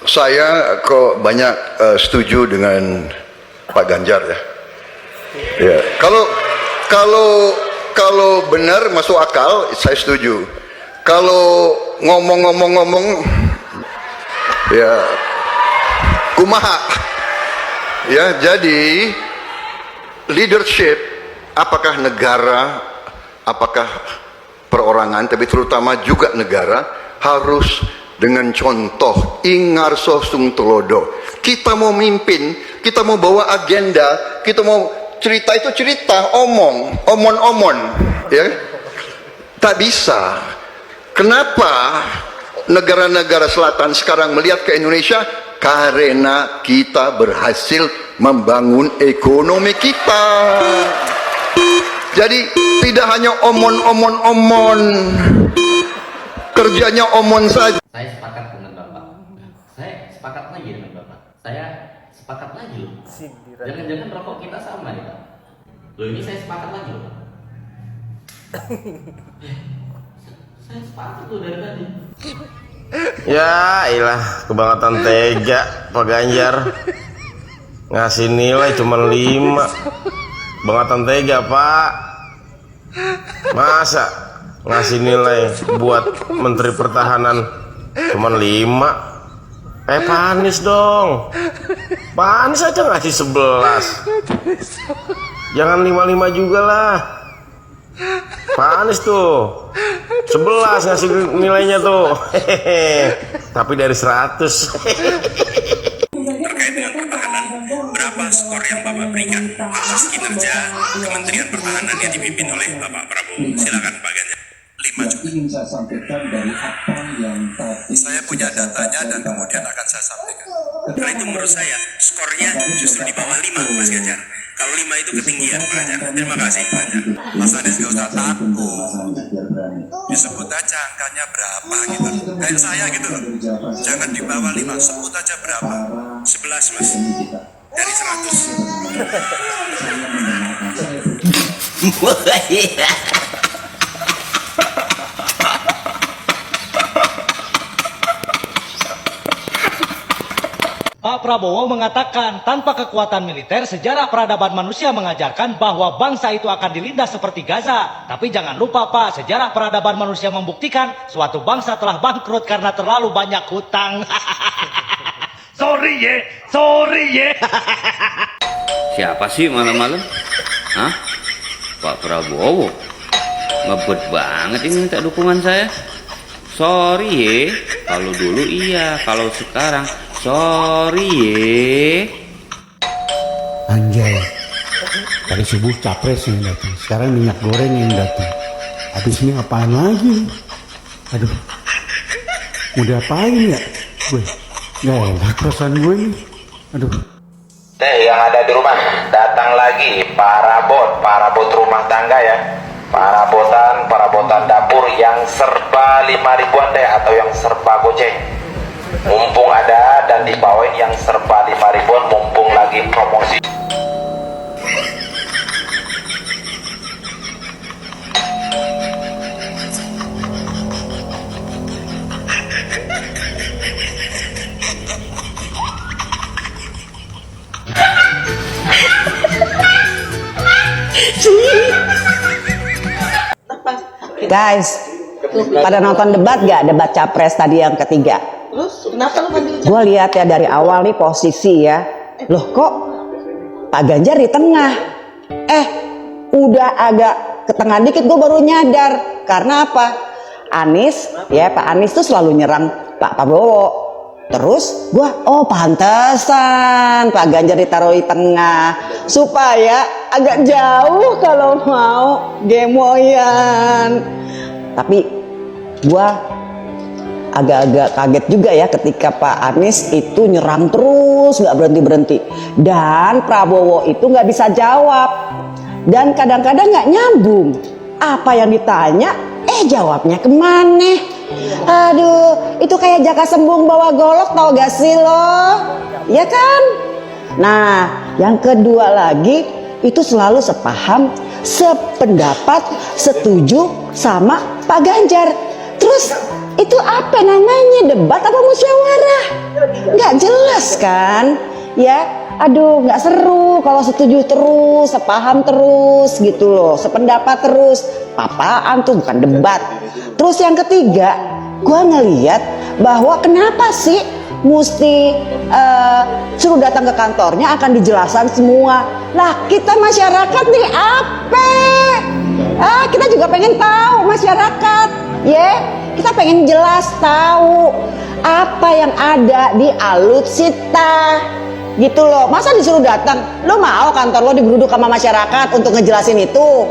Saya kok banyak setuju dengan Pak Ganjar ya. Ya, kalau benar masuk akal, saya setuju. Kalau ngomong, ya kumaha. Ya, jadi leadership, apakah negara, apakah perorangan, tapi terutama juga negara harus dengan contoh ingarso sung telodo. Kita mau mimpin, kita mau bawa agenda, kita mau cerita itu cerita, omon, ya. Tak bisa. Kenapa negara-negara selatan sekarang melihat ke Indonesia? Karena kita berhasil membangun ekonomi kita. Jadi tidak hanya omon, kerjanya omon saja. Saya sepakat dengan Bapak. Saya sepakat lagi dengan Bapak. Saya sepakat lagi loh. Jangan-jangan rokok kita sama ya Pak. Loh ini saya sepakat lagi loh. Saya sepakat loh dari tadi. Ya ilah, kebangetan tega Pak Ganjar. Ngasih nilai cuma 5. Bangetan tega Pak. Masa ngasih nilai buat Menteri Pertahanan cuma 5? Pak Anies dong. Pak Anies aja ngasih 11. Jangan 5-5 juga lah. Pak Anies tuh 11 ngasih nilainya tuh. Tapi dari 100. Terkait dengan pertahanan, berapa skor yang Bapak berikan atas kinerja Kementerian Pertahanan yang dipimpin oleh Bapak Prabowo? Silakan Pak Ganjar. 5 juga. Ingin saya sampaikan dari apa yang tadi Saya punya datanya dan kemudian akan saya sampaikan. Karena itu menurut saya skornya justru di bawah 5 Mas Ganjar. Kalau 5 itu ketinggian Pak Ganjar. Terima kasih Pak Ganjar. Mas Anies gak usah takut. Disebut aja angkanya berapa gitu. Kayak saya gitu loh. Jangan di bawah 5, sebut aja berapa. 11 Mas. Dari 100. Pak Prabowo mengatakan tanpa kekuatan militer sejarah peradaban manusia mengajarkan bahwa bangsa itu akan dilindas seperti Gaza. Tapi jangan lupa Pak, sejarah peradaban manusia membuktikan suatu bangsa telah bangkrut karena terlalu banyak hutang. Sorry ye. Siapa sih malam-malam? Hah? Pak Prabowo? Ngebet banget ini minta dukungan saya. Sorry ye. Kalau dulu iya, kalau sekarang sorry ye. Anjay, dari subuh capres yang datang, sekarang minyak goreng yang datang. Habis ini apaan lagi? Aduh, mau diapain ya? Gue gak enak perasaan gue nih. Aduh. Yang ada di rumah, datang lagi parabot rumah tangga ya. Parabotan dapur yang serba 5.000-an deh, atau yang serba goceng. Mumpung ada, dan dibawain yang serba 5.000-an mumpung lagi promosi. Guys, pada nonton debat gak? Debat capres tadi yang ketiga. Terus kenapa lu ngambil? Gue lihat ya dari awal nih posisi ya. Loh kok Pak Ganjar di tengah? Udah agak ke tengah dikit gue baru nyadar. Karena apa? Anies, ya Pak Anies tuh selalu nyerang Pak Prabowo. Terus gue, oh pantesan Pak Ganjar ditaruh di tengah supaya agak jauh kalau mau gemoyan. Tapi gue agak-agak kaget juga ya ketika Pak Anies itu nyerang terus gak berhenti-berhenti. Dan Prabowo itu gak bisa jawab. Dan kadang-kadang gak nyambung. Apa yang ditanya, jawabnya kemana? Aduh, itu kayak Jaka Sembung bawa golok, tau gak sih lo? Ya kan? Nah, yang kedua lagi, itu selalu sepaham, sependapat, setuju sama Pak Ganjar. Terus Itu apa namanya, debat apa musyawarah? Nggak jelas kan? Ya, aduh nggak seru kalau setuju terus, sepaham terus gitu loh, sependapat terus. Apaan tuh, bukan debat. Terus yang ketiga, gue ngeliat bahwa kenapa sih mesti suruh datang ke kantornya akan dijelaskan semua. Lah kita masyarakat nih apa? Kita juga pengen tahu masyarakat, ya. Kita pengen jelas tahu apa yang ada di alutsista gitu loh. Masa disuruh datang, lo mau kantor lo digeruduk sama masyarakat untuk ngejelasin itu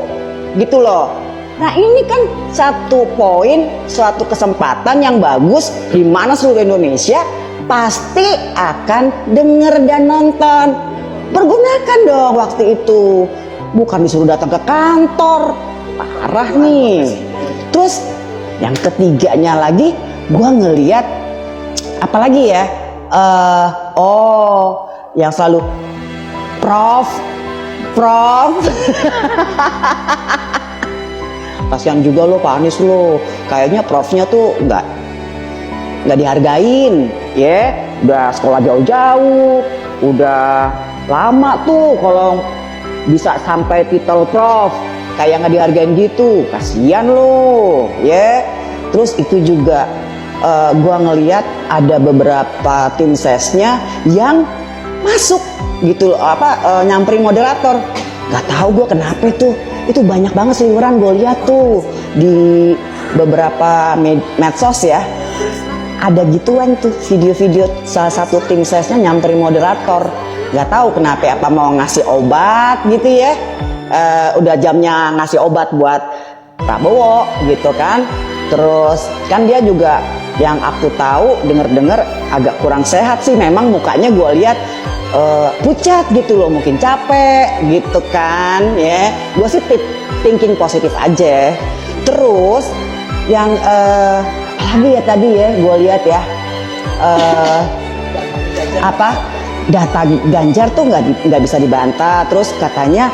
gitu loh. Nah ini kan satu poin, suatu kesempatan yang bagus di mana seluruh Indonesia pasti akan denger dan nonton. Pergunakan dong waktu itu, bukan disuruh datang ke kantor. Parah nih. Terus yang ketiganya lagi, gua ngeliat apalagi ya, yang selalu Prof. Kasihan juga lo Pak Anies lo, kayaknya profnya tuh nggak dihargain, ya. Udah sekolah jauh-jauh, udah lama tuh kalau bisa sampai titel prof, kayak nggak dihargain gitu, kasihan lo, ya. Terus itu juga gua ngeliat ada beberapa tim sesnya yang masuk gitu, nyamperin moderator. Nggak tahu gua kenapa itu banyak banget seliweran gue lihat tuh di beberapa medsos ya. Ada gituan tuh video-video salah satu tim sesnya nyamperin moderator. Nggak tahu kenapa, apa mau ngasih obat gitu ya. Udah jamnya ngasih obat buat Prabowo gitu kan. Terus kan dia juga yang aku tahu denger agak kurang sehat sih, memang mukanya gue lihat pucat gitu loh, mungkin capek gitu kan ya. Gue sih thinking positif aja. Terus yang apalagi ya tadi ya gue lihat ya, data Ganjar tuh nggak bisa dibantah. Terus katanya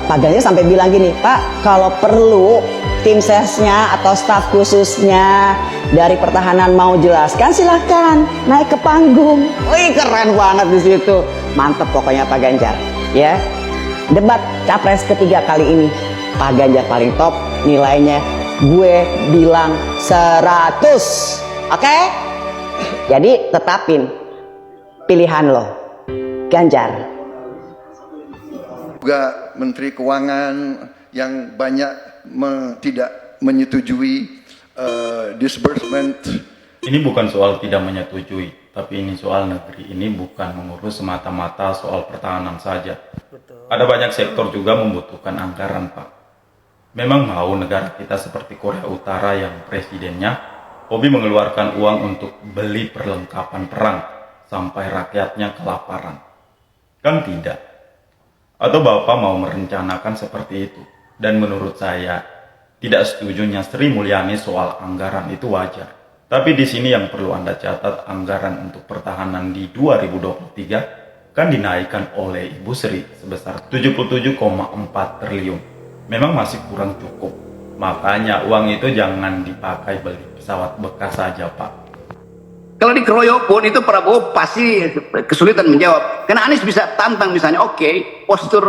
Pak Ganjar sampai bilang gini, Pak kalau perlu tim sesnya atau staf khususnya dari pertahanan mau jelaskan, silahkan naik ke panggung. Wih keren banget di situ, mantep pokoknya Pak Ganjar ya. Debat capres ketiga kali ini Pak Ganjar paling top, nilainya gue bilang 100. Oke? Jadi tetapin pilihan lo, Ganjar. Juga Menteri Keuangan yang banyak tidak menyetujui disbursement. Ini bukan soal tidak menyetujui, tapi ini soal negeri ini bukan mengurus semata-mata soal pertahanan saja. Betul. Ada banyak sektor juga membutuhkan anggaran, Pak. Memang mau negara kita seperti Korea Utara yang presidennya hobi mengeluarkan uang untuk beli perlengkapan perang sampai rakyatnya kelaparan? Kan tidak. Atau Bapak mau merencanakan seperti itu? Dan menurut saya, tidak setujunya Sri Mulyani soal anggaran itu wajar. Tapi di sini yang perlu Anda catat, anggaran untuk pertahanan di 2023 kan dinaikkan oleh Ibu Sri sebesar 77,4 triliun. Memang masih kurang cukup. Makanya uang itu jangan dipakai beli pesawat bekas saja, Pak. Kalau dikeroyok pun itu Prabowo pasti kesulitan menjawab. Karena Anies bisa tantang misalnya, oke, postur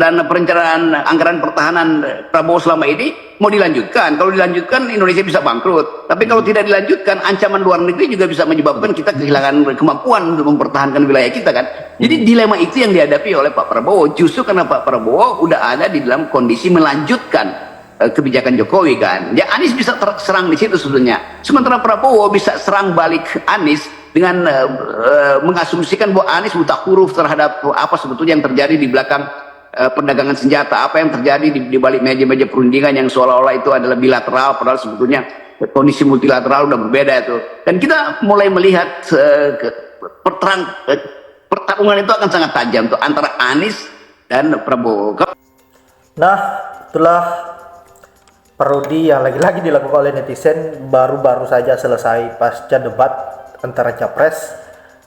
dan perencanaan anggaran pertahanan Prabowo selama ini mau dilanjutkan. Kalau dilanjutkan Indonesia bisa bangkrut. Tapi kalau tidak dilanjutkan, ancaman luar negeri juga bisa menyebabkan kita kehilangan kemampuan untuk mempertahankan wilayah kita kan. Jadi dilema itu yang dihadapi oleh Pak Prabowo. Justru karena Pak Prabowo udah ada di dalam kondisi melanjutkan kebijakan Jokowi kan. Ya Anies bisa terserang di situ sebetulnya. Sementara Prabowo bisa serang balik Anies dengan mengasumsikan bahwa Anies buta huruf terhadap apa sebetulnya yang terjadi di belakang perdagangan senjata, apa yang terjadi di balik meja-meja perundingan yang seolah-olah itu adalah bilateral, padahal sebetulnya kondisi multilateral udah berbeda itu. Dan kita mulai melihat pertarungan itu akan sangat tajam tuh antara Anies dan Prabowo. Nah, itulah parodi yang lagi-lagi dilakukan oleh netizen baru-baru saja selesai pasca debat antara capres,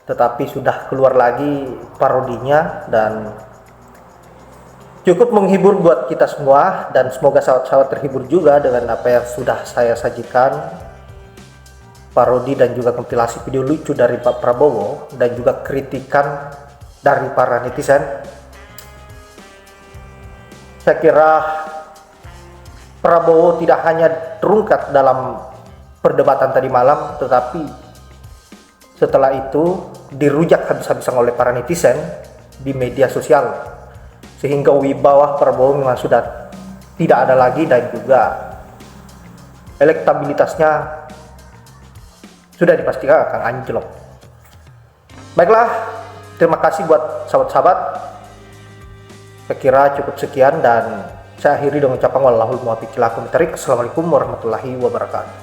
tetapi sudah keluar lagi parodinya dan cukup menghibur buat kita semua, dan semoga sahabat-sahabat terhibur juga dengan apa yang sudah saya sajikan. parodi dan juga kompilasi video lucu dari Pak Prabowo dan juga kritikan dari para netizen. Saya kira Prabowo tidak hanya terungkap dalam perdebatan tadi malam, tetapi setelah itu dirujak habis-habisan oleh para netizen di media sosial, sehingga wibawa Prabowo memang sudah tidak ada lagi dan juga elektabilitasnya sudah dipastikan akan anjlok. Baiklah, terima kasih buat sahabat-sahabat. Saya kira cukup sekian dan saya akhiri dengan ucapan wallahul muwaffiq ila aqwamit thoriq. Assalamualaikum warahmatullahi wabarakatuh.